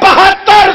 72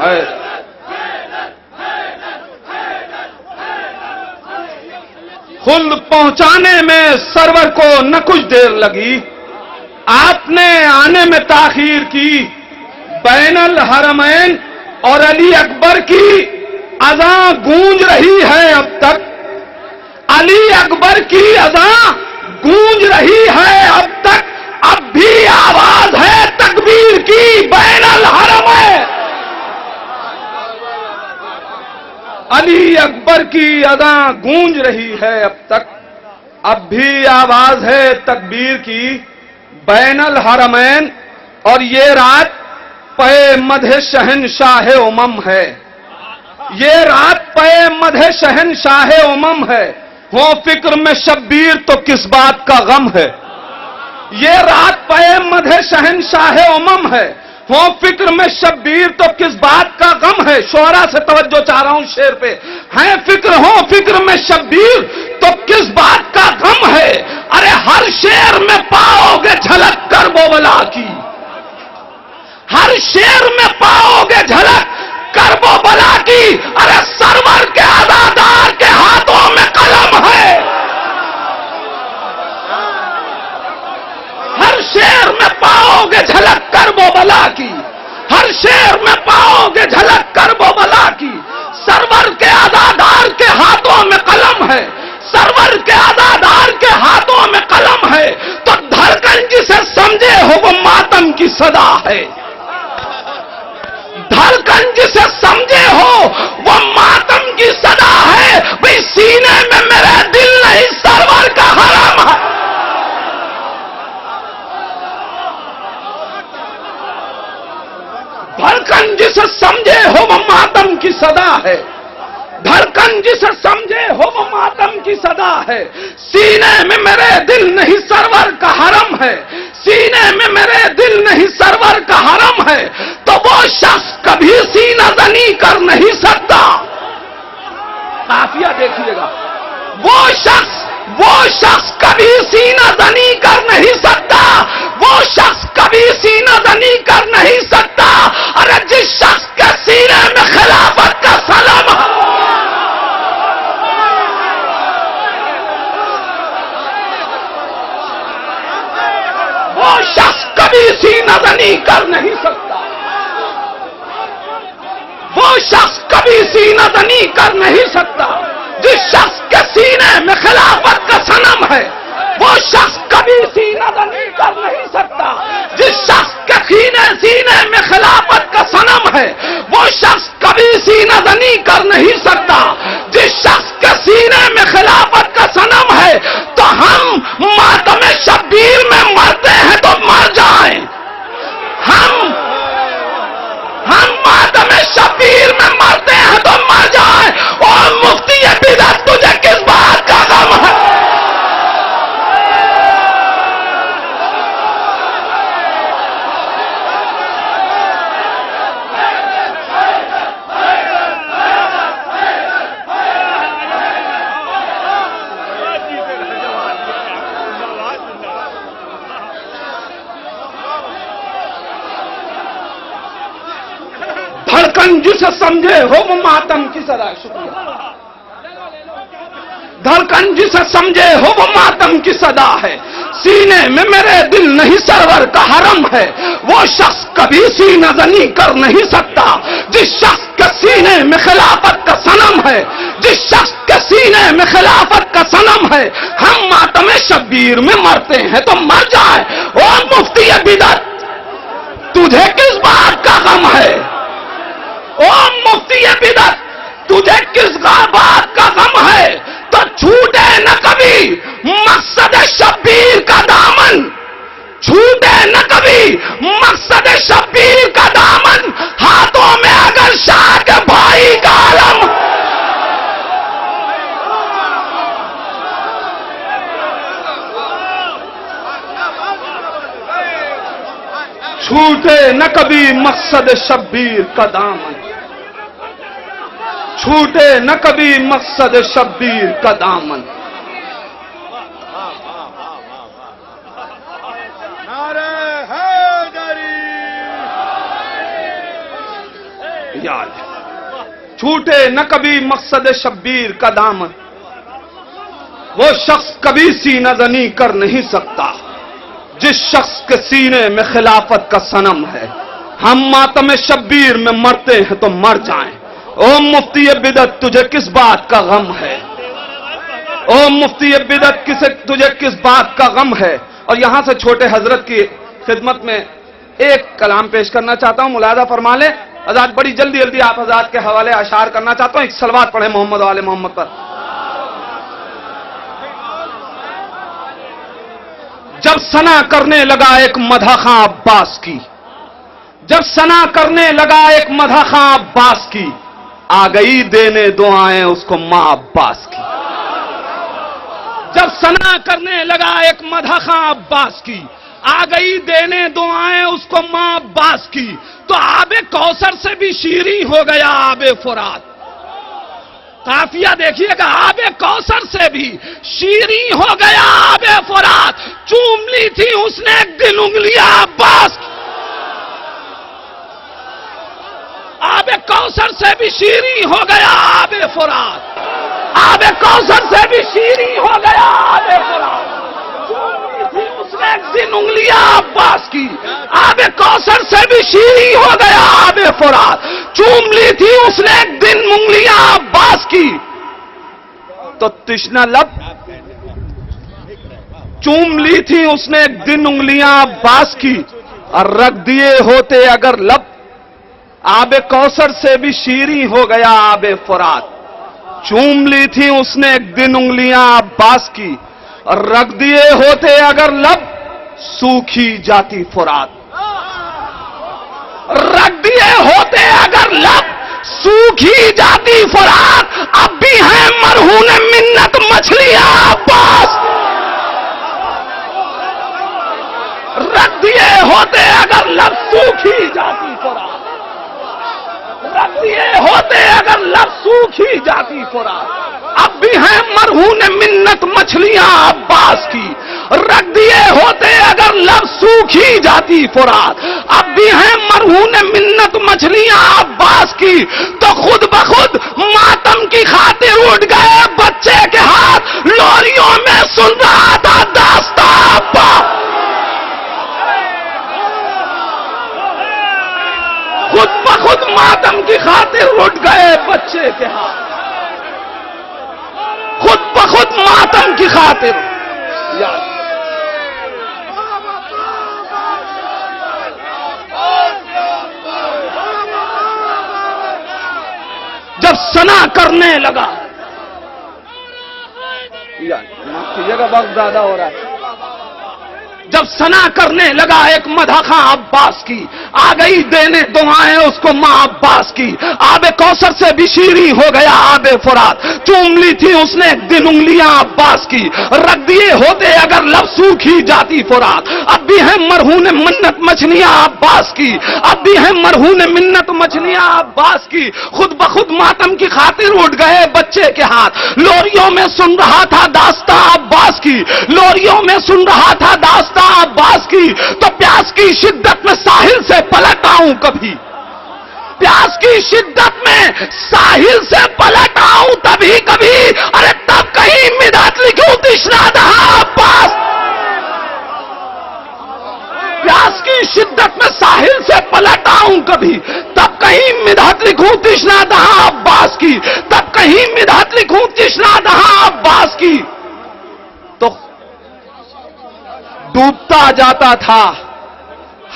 ہے۔ خلد پہنچانے میں سرور کو نہ کچھ دیر لگی، آپ نے آنے میں تاخیر کی۔ بین الحرمین اور علی اکبر کی اذان گونج رہی ہے اب تک، علی اکبر کی اذان گونج رہی ہے اب تک، اب بھی آواز ہے تکبیر کی بین الحرمین۔ علی اکبر کی اذان گونج رہی ہے اب تک، اب بھی آواز ہے تکبیر کی بین الحرمین۔ اور یہ رات پہ مدح شہنشاہ امم ہے، یہ رات پہ مدح شہنشاہ امم ہے، ہو فکر میں شبیر تو کس بات کا غم ہے۔ یہ رات پہ مدح شہنشاہ امم ہے، ہو فکر میں شبیر تو کس بات کا غم ہے۔ شعراء سے توجہ چاہ رہا ہوں شعر پہ، ہیں فکر ہو فکر میں شبیر تو کس بات کا غم ہے۔ ارے ہر شعر میں پاؤ گے جھلک کربلا کی، ہر شعر میں پاؤ گے جھلک کربلا کی۔ ارے سرور کے عزادار کے ہاتھوں میں قلم ہے، ہر شعر میں پاؤ گے جھلک کربلا کی، ہر شعر میں پاؤ گے جھلک کربلا کی۔ سرور کے عزادار کے ہاتھوں میں قلم ہے، سرور کے عزادار کے ہاتھوں میں قلم ہے، تو دھڑکن جسے سمجھے ہو وہ ماتم کی صدا ہے، دھڑکن جسے سمجھے ہو وہ ماتم کی صدا ہے۔ بھئی سینے میں میرے دل نہیں سرور کا حرم ہے۔ دھڑکن جسے سمجھے ہو وہ ماتم کی صدا ہے، دھڑکن جسے سمجھے ہو وہ ماتم کی صدا ہے۔ سینے میں میرے دل نہیں سرور کا حرم ہے، سینے میں میرے دل نہیں سرور کا حرم ہے، تو وہ شخص کبھی سینہ زنی کر نہیں سکتا۔ قافیہ دیکھیے گا، وہ شخص کبھی سینہ زنی کر نہیں سکتا، وہ شخص کبھی سینہ زنی کر نہیں سکتا۔ ارے جس شخص کے سینے میں خلافت کا سلام ہے، وہ شخص کبھی سینہ زنی کر نہیں سکتا، وہ شخص کبھی سینہ زنی کر نہیں سکتا۔ جس شخص کے سینے میں خلافت کا صنم ہے، وہ شخص کبھی سینہ زنی کر نہیں سکتا۔ جس شخص کے سینے میں خلافت کا صنم ہے، وہ شخص کبھی سینہ زنی کر نہیں سکتا۔ جس شخص کے سینے میں خلافت کا صنم ہے، تو ہم ماتم شبیر میں مرتے ہیں تو مر جائیں، ہم ماتم شبیر میں مرتے ہیں تو مر جائیں۔ اور مفتی بدعت تجھے کس بات کا غم ہے؟ دھڑکن جسے سمجھے ہو وہ ماتم کی صدا ہے۔ شکریہ۔ دھڑکن جسے سمجھے ہو وہ ماتم کی صدا ہے، سینے میں میرے دل نہیں سرور کا حرم ہے، وہ شخص کبھی سینہ زنی کر نہیں سکتا۔ جس شخص کے سینے میں خلافت کا صنم ہے، جس شخص کے سینے میں خلافت کا صنم ہے، ہم ماتم شبیر میں مرتے ہیں تو مر جائے۔ او مفتی بدعت تجھے کس بات کا غم ہے؟ او مفتی بدعت تجھے کس بات کا غم ہے؟ تو چھوٹے نہ کبھی مقصد شبیر کا دامن، چھوٹے نہ کبھی مقصد شبیر کا دامن، ہاتھوں میں اگر شاہ کے بھائی کا علم، چھوٹے نہ کبھی مقصد شبیر کا دامن، چھوٹے نہ کبھی مقصد شبیر کا دامن۔ یاد چھوٹے نہ کبھی مقصد شبیر کا دامن، وہ شخص کبھی سینہ زنی کر نہیں سکتا جس شخص کے سینے میں خلافت کا صنم ہے۔ ہم ماتم شبیر میں مرتے ہیں تو مر جائیں، او مفتی بدعت تجھے کس بات کا غم ہے؟ او مفتی بدعت تجھے کس بات کا غم ہے؟ اور یہاں سے چھوٹے حضرت کی خدمت میں ایک کلام پیش کرنا چاہتا ہوں، ملاحظہ فرما لیں حضرات، بڑی جلدی جلدی آپ حضرات کے حوالے اشعار کرنا چاہتا ہوں۔ ایک صلوات پڑھیں محمد والے محمد پر۔ جب ثنا کرنے لگا ایک مدح خاں عباس کی، جب ثنا کرنے لگا ایک مدح خاں عباس کی، آ گئی دینے دعائیں اس کو ماں عباس کی۔ جب ثنا کرنے لگا ایک مدح خاں عباس کی، آ گئی دینے دعائیں اس کو ماں عباس کی، تو آب کوثر سے بھی شیریں ہو گیا آب فرات۔ قافیہ دیکھیے گا، آب کوثر سے بھی شیریں ہو گیا آب فرات، چوم لی تھی اس نے ایک دن انگلیاں عباس کی۔ آب کوثر سے بھی شیریں ہو گیا آب فرات، آب کوثر سے بھی شیریں ہو گیا آب فرات، چوم لی تھی اس نے ایک دن انگلیاں عباس کی۔ آب کوثر سے بھی شیریں ہو گیا آب فرات، چوم لی تھی اس نے ایک دن انگلیاں عباس کی۔ تو تشنہ لب چوم لی تھی اس نے ایک دن انگلیاں عباس کی، اور رکھ دیے ہوتے اگر لب، آب کوثر سے بھی شیریں ہو گیا آب فرات۔ چوم لی تھی اس نے ایک دن انگلیاں عباس کی، اور رکھ دیے ہوتے اگر لب، سوکھی جاتی فرات۔ رکھ دیے ہوتے اگر لب، سوکھی جاتی فرات، اب بھی ہیں مرہون منت مچھلیاں عباس۔ رکھ دیے ہوتے اگر لب، سوکھی جاتی فرات، رکھ دیے ہوتے اگر لب، سوکھی جاتی فرات، اب بھی ہیں مرہون منت مچھلیاں عباس کی۔ رکھ دیے ہوتے اگر لب، سوکھی جاتی فرات، اب بھی ہیں مرہون منت مچھلیاں عباس کی۔ تو خود بخود ماتم کی خاطر اٹھ گئے بچے کے ہاتھ، لوریوں میں سن رہا تھا داستاں عباس۔ خود بخود ماتم کی خاطر اٹھ گئے بچے کے ہاتھ، خود بخود ماتم کی خاطر۔ جب ثنا کرنے لگا، معاف کیجیے گا وقت زیادہ ہو رہا ہے، جب ثنا کرنے لگا ایک مدح خاں عباس کی، آ گئی دینے دعائیں اس کو ماں عباس کی۔ آب کوثر سے بھی شیریں ہو گیا آب فرات، چوم لی تھی اس نے ایک دن انگلیاں عباس کی۔ رکھ دیے ہوتے اگر لب، سوکھی جاتی فرات، اب بھی ہیں مرہون منت مچھلیاں عباس کی، اب بھی ہیں مرہون منت مچھلیاں عباس کی۔ خود بخود ماتم کی خاطر اٹھ گئے بچے کے ہاتھ، لوریوں میں سن رہا تھا داستاں عباس کی، لوریوں میں سن رہا تھا داستاں عباس کی۔ تو پیاس کی شدت میں ساحل سے پلٹ آؤں کبھی، پیاس کی شدت میں ساحل سے پلٹ آؤں تبھی کبھی، ارے تب کہیں مدحت لکھوں تشنا دہاں عباس۔ پیاس کی شدت میں ساحل سے پلٹ آؤں کبھی، تب کہیں مدحت لکھوں تشنا دہاں عباس کی، تب کہیں مدحت لکھوں تشنا دہاں عباس کی۔ تو ڈوبتا جاتا تھا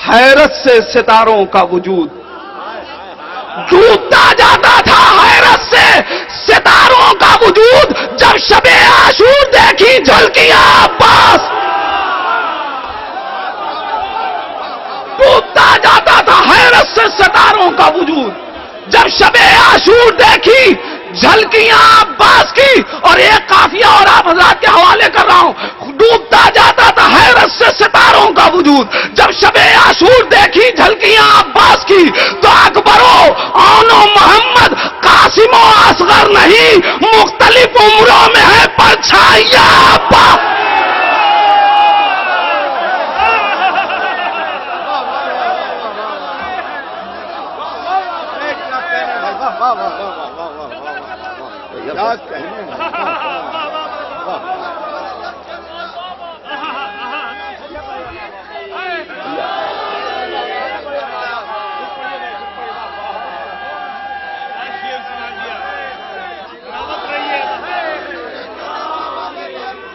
حیرت سے ستاروں کا وجود، ڈوبتا جاتا تھا حیرت سے ستاروں کا وجود، جب شب عاشور دیکھی جھلکیاں عباس۔ ڈوبتا جاتا تھا حیرت سے ستاروں کا وجود، جب شب عاشور دیکھی جھلکیاں عباس کی۔ اور ایک قافیہ اور آپ حضرات کے حوالے کر رہا ہوں، ڈوبتا جاتا تھا حیرت سے ستاروں کا وجود، جب شب عاشور دیکھی جھلکیاں عباس کی۔ تو اکبرو اونو محمد، قاسم و اصغر نہیں، مختلف عمروں میں ہے پرچھائیاں عباس۔ بات کہنے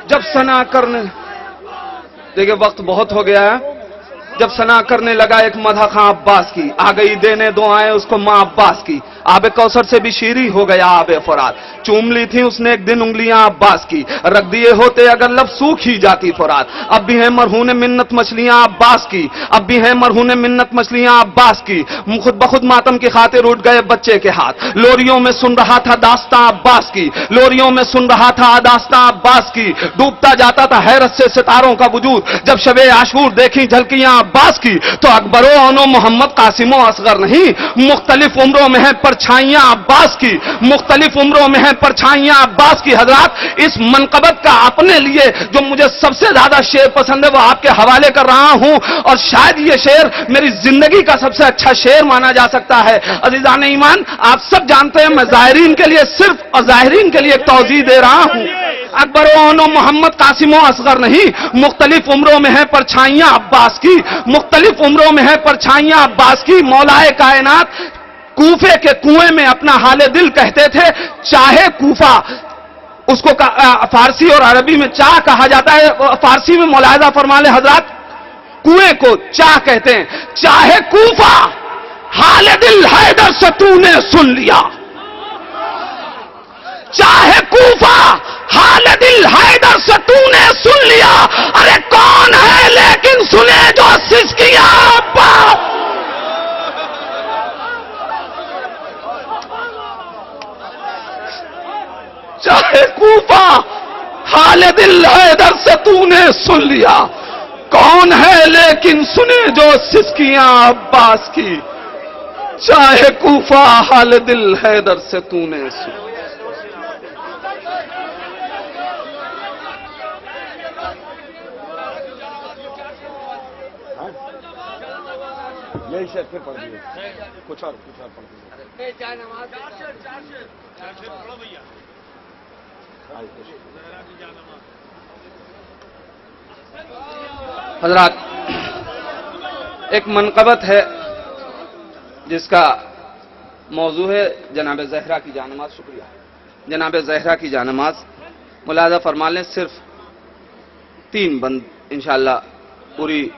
جب ثنا کرنے، دیکھیں وقت بہت ہو گیا ہے، جب ثنا کرنے لگا ایک مدح خاں عباس کی، آ گئی دینے دعائیں اس کو ماں عباس کی، آب کوثر سے بھی شیریں ہو گیا آب فرات، چوم لی تھی اس نے ایک دن انگلیاں عباس کی، رکھ دیے ہوتے اگر لب سوکھ ہی جاتی فرات، اب بھی ہے مرہون منت مچھلیاں عباس کی، اب بھی ہے مرہون منت مچھلیاں عباس کی، خود بخود ماتم کی خاطر اٹھ گئے بچے کے ہاتھ، لوریوں میں سن رہا تھا داستاں عباس کی، لوریوں میں سن رہا تھا داستاں عباس کی، ڈوبتا جاتا تھا حیرت سے ستاروں کا وجود، جب شب عاشور دیکھی جھلکیاں عباس کی، تو اکبر و انو محمد قاسم و اصغر نہیں، مختلف عمروں میں ہیں پرچھائیاں عباس کی، مختلف عمروں میں ہیں پرچھائیاں عباس کی۔ حضرات اس منقبت کا اپنے لیے جو مجھے سب سے زیادہ شعر پسند ہے وہ آپ کے حوالے کر رہا ہوں، اور شاید یہ شعر میری زندگی کا سب سے اچھا شعر مانا جا سکتا ہے۔ عزیزان ایمان، آپ سب جانتے ہیں میں ظاہرین کے لیے صرف اور ظاہرین کے لیے ایک توضیح دے رہا ہوں، اکبر و انو محمد قاسم و اصغر نہیں، مختلف عمروں میں ہیں پرچھائیاں عباس کی، مختلف عمروں میں ہیں پرچھائیاں عباس کی۔ مولا کائنات کوفے کے کنویں میں اپنا حال دل کہتے تھے، چاہے کوفہ، اس کو فارسی اور عربی میں چاہ کہا جاتا ہے، فارسی میں ملاحظہ فرما لیں حضرات، کنویں کو چاہ کہتے ہیں، چاہے کوفہ حال دل حیدر سے تو نے سن لیا، چاہے کوفہ حال دل حیدر سے تو نے سن لیا، ارے کون ہے لیکن سنے جو سسکیاں عباس، چاہے کوفہ حال دل حیدر سے تو نے سن لیا، کون ہے لیکن سنے جو سسکیاں عباس کی، چاہے کوفہ حال دل حیدر سے تو نے سن لیا۔ یہی شعر پھر پڑھ دیے، کچھ اور پڑھ دیے۔ حضرات ایک منقبت ہے جس کا موضوع ہے جناب زہرا کی جانماز، شکریہ جناب زہرا کی جانماز، ملاحظہ فرما لیں صرف 3 بند انشاءاللہ، پوری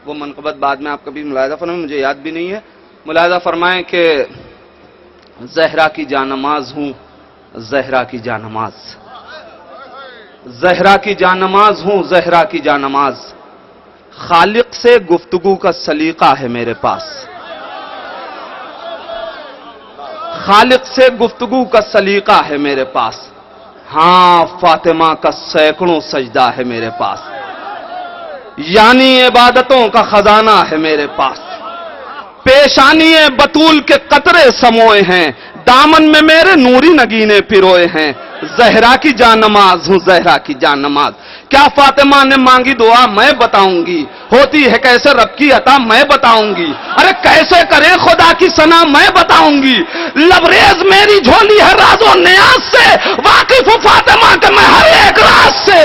وہ منقبت بعد میں آپ کبھی ملاحظہ فرمائیں، مجھے یاد بھی نہیں ہے، ملاحظہ فرمائیں کہ زہرا کی جانماز ہوں، زہرا کی جانماز، زہرا کی جانماز ہوں، زہرا کی جانماز، خالق سے گفتگو کا سلیقہ ہے میرے پاس، خالق سے گفتگو کا سلیقہ ہے میرے پاس، ہاں فاطمہ کا سینکڑوں سجدہ ہے میرے پاس، یعنی عبادتوں کا خزانہ ہے میرے پاس، پیشانی بطول کے قطرے سموئے ہیں، دامن میں میرے نوری نگینے پروئے ہیں، زہرا کی جانماز ہوں، زہرا کی جانماز، کیا فاطمہ نے مانگی دعا میں بتاؤں گی، ہوتی ہے کیسے رب کی عطا میں بتاؤں گی، ارے کیسے کرے خدا کی ثنا میں بتاؤں گی، لبریز میری جھولی ہے راز و نیاز سے، واقف ہوں فاطمہ کے میں ہر ایک راز سے،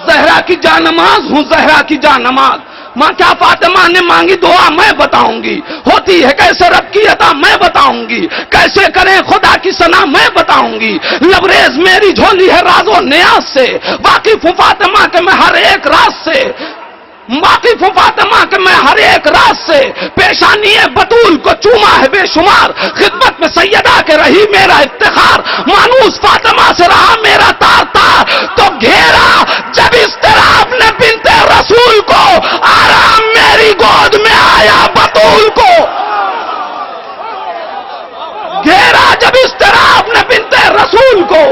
زہرا کی جانماز ہوں، زہرا کی جانماز، ماں کیا فاطمہ نے مانگی دعا میں بتاؤں گی، ہوتی ہے کیسے رب کی عطا میں بتاؤں گی، کیسے کریں خدا کی ثنا میں بتاؤں گی، لبریز میری جھولی ہے راز و نیاز سے، واقف ہوں فاطمہ کے میں ہر ایک راز سے، واقف ہوں فاطمہ کے میں ہر ایک راز سے، پیشانی بطول کو چوما ہے بے شمار، خدمت میں سیدہ کے رہی میرا افتخار، مانوس فاطمہ سے رہا میرا تار تار، تو گھیرا جب اضطراب نے بنت رسول کو، آرام میری گود میں آیا بطول کو، گھیرا جب اضطراب نے بنت رسول کو،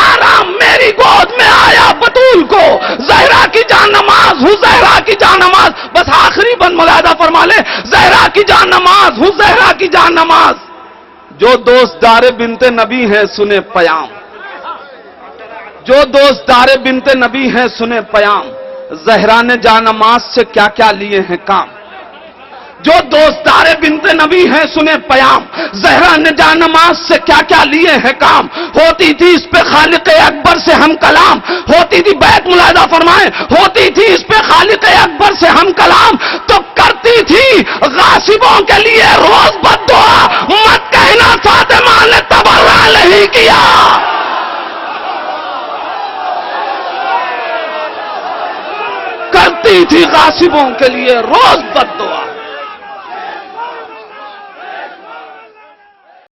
آرام میری گود میں آیا بطول کو، زہرا کی جانماز ہوں، زہرا کی جانماز، بس آخری بند ملاحظہ فرما لیں، زہرا کی جانماز ہوں، زہرا کی جانماز، جو دوست دار بنت نبی ہیں سنے پیام، جو دوست دار بنت نبی ہیں سنے پیام، زہرا نے جانماز سے کیا کیا لیے ہیں کام، جو دوستدار بنت نبی ہیں سنے پیام، زہرا نے جانماز سے کیا کیا لیے ہیں کام، ہوتی تھی اس پہ خالق اکبر سے ہم کلام، ہوتی تھی بیت ملاحظہ فرمائیں، ہوتی تھی اس پہ خالق اکبر سے ہم کلام، تو کرتی تھی غاصبوں کے لیے روز بد دعا، مت کہنا فاطمہ نے تبرع نہیں کیا۔ کرتی تھی غاصبوں کے لیے روز بد دعا۔